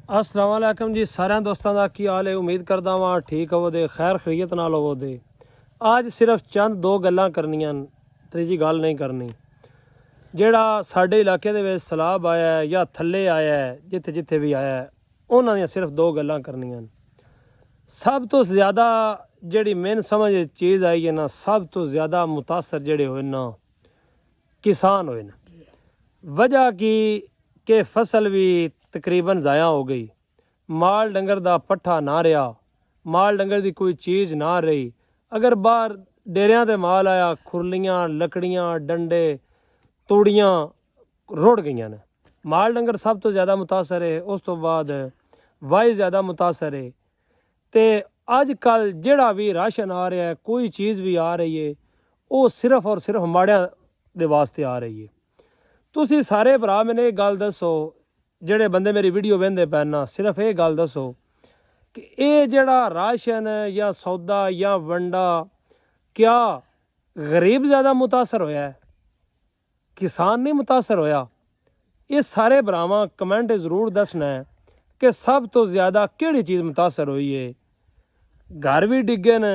अस्सलाम वालेकुम जी। सारे दोस्तों का की हाल है? उम्मीद करदा वां ठीक होवो, खैर खैरियत नाल होवो। आज सिर्फ चंद दो गल्लां करनियां, त्रीजी गल नहीं करनी। ਜਿਹੜਾ ਸਾਡੇ ਇਲਾਕੇ ਦੇ ਵਿੱਚ ਸਲਾਬ ਆਇਆ ਹੈ ਜਾਂ ਥੱਲੇ ਆਇਆ ਹੈ, ਜਿੱਥੇ ਜਿੱਥੇ ਵੀ ਆਇਆ ਹੈ, ਉਹਨਾਂ ਦੀਆਂ ਸਿਰਫ ਦੋ ਗੱਲਾਂ ਕਰਨੀਆਂ। ਸਭ ਤੋਂ ਜ਼ਿਆਦਾ ਜਿਹੜੀ ਮੈਨੂੰ ਸਮਝ ਚੀਜ਼ ਆਈ ਹੈ ਨਾ, ਸਭ ਤੋਂ ਜ਼ਿਆਦਾ ਮੁਤਾਸਰ ਜਿਹੜੇ ਹੋਏ ਨਾ ਕਿਸਾਨ ਹੋਏ ਨੇ। ਵਜ੍ਹਾ ਕਿ ਫਸਲ ਵੀ ਤਕਰੀਬਨ ਜ਼ਾਇਆ ਹੋ ਗਈ, ਮਾਲ ਡੰਗਰ ਦਾ ਪੱਠਾ ਨਾ ਰਿਹਾ, ਮਾਲ ਡੰਗਰ ਦੀ ਕੋਈ ਚੀਜ਼ ਨਾ ਰਹੀ। ਅਗਰ ਬਾਹਰ ਡੇਰਿਆਂ ਤੇ ਮਾਲ ਆਇਆ, ਖੁਰਲੀਆਂ, ਲੱਕੜੀਆਂ, ਡੰਡੇ, ਤੂੜੀਆਂ ਰੁੜ ਗਈਆਂ ਨੇ। ਮਾਲ ਡੰਗਰ ਸਭ ਤੋਂ ਜ਼ਿਆਦਾ ਮੁਤਾਸਰ ਹੈ, ਉਸ ਤੋਂ ਬਾਅਦ ਵਾਈ ਜ਼ਿਆਦਾ ਮੁਤਾਸਰ ਹੈ। ਤੇ ਅੱਜ ਕੱਲ੍ਹ ਜਿਹੜਾ ਵੀ ਰਾਸ਼ਨ ਆ ਰਿਹਾ ਹੈ, ਕੋਈ ਚੀਜ਼ ਵੀ ਆ ਰਹੀ ਹੈ, ਉਹ ਸਿਰਫ ਔਰ ਸਿਰਫ ਮਾੜਿਆਂ ਦੇ ਵਾਸਤੇ ਆ ਰਹੀ ਹੈ। ਤੁਸੀਂ ਸਾਰੇ ਭਰਾ ਮੈਨੂੰ ਇਹ ਗੱਲ ਦੱਸੋ, ਜਿਹੜੇ ਬੰਦੇ ਮੇਰੀ ਵੀਡੀਓ ਵੇਖਦੇ ਪਏ ਨਾ, ਸਿਰਫ ਇਹ ਗੱਲ ਦੱਸੋ ਕਿ ਇਹ ਜਿਹੜਾ ਰਾਸ਼ਨ ਜਾਂ ਸੌਦਾ ਜਾਂ ਵੰਡਾ, ਕਿਆ ਗਰੀਬ ਜ਼ਿਆਦਾ ਮੁਤਾਸਰ ਹੋਇਆ ਹੈ? किसान नहीं मुतासर होया? ये सारे भरावां कमेंट जरूर दसना है कि सब तो ज़्यादा किहड़ी चीज़ मुतासर हुई है। घर भी डिगे ने,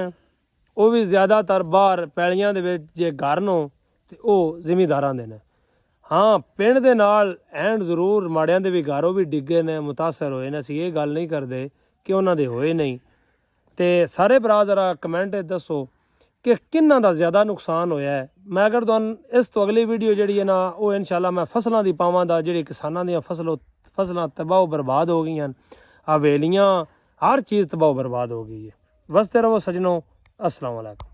वो भी ज़्यादातर बाहर पैलियां दे विच जे घर नो ते ओह जिमीदारां दे ने। हाँ, पिंड दे नाल एंड जरूर माड़ियां दे भी घर भी डिगे ने, मुतासर होए ने। असीं ये गल नहीं करदे कि उन्हां दे होए नहीं। ते सारे भरा जरा कमेंट दसो कि किन्ना दा ज़्यादा नुकसान होया है। मैं अगर तुहानूं इस तो अगली वीडियो जिहड़ी है ना, वो इंशाअल्लाह मैं फसलों की पावांगा, जिहड़ी किसानां दी फसलां तबाह बर्बाद हो गई, हवेलियां, हर चीज़ तबाह बर्बाद हो गई है। वसते रहो सजनों। अस्सलाम वालेकुम।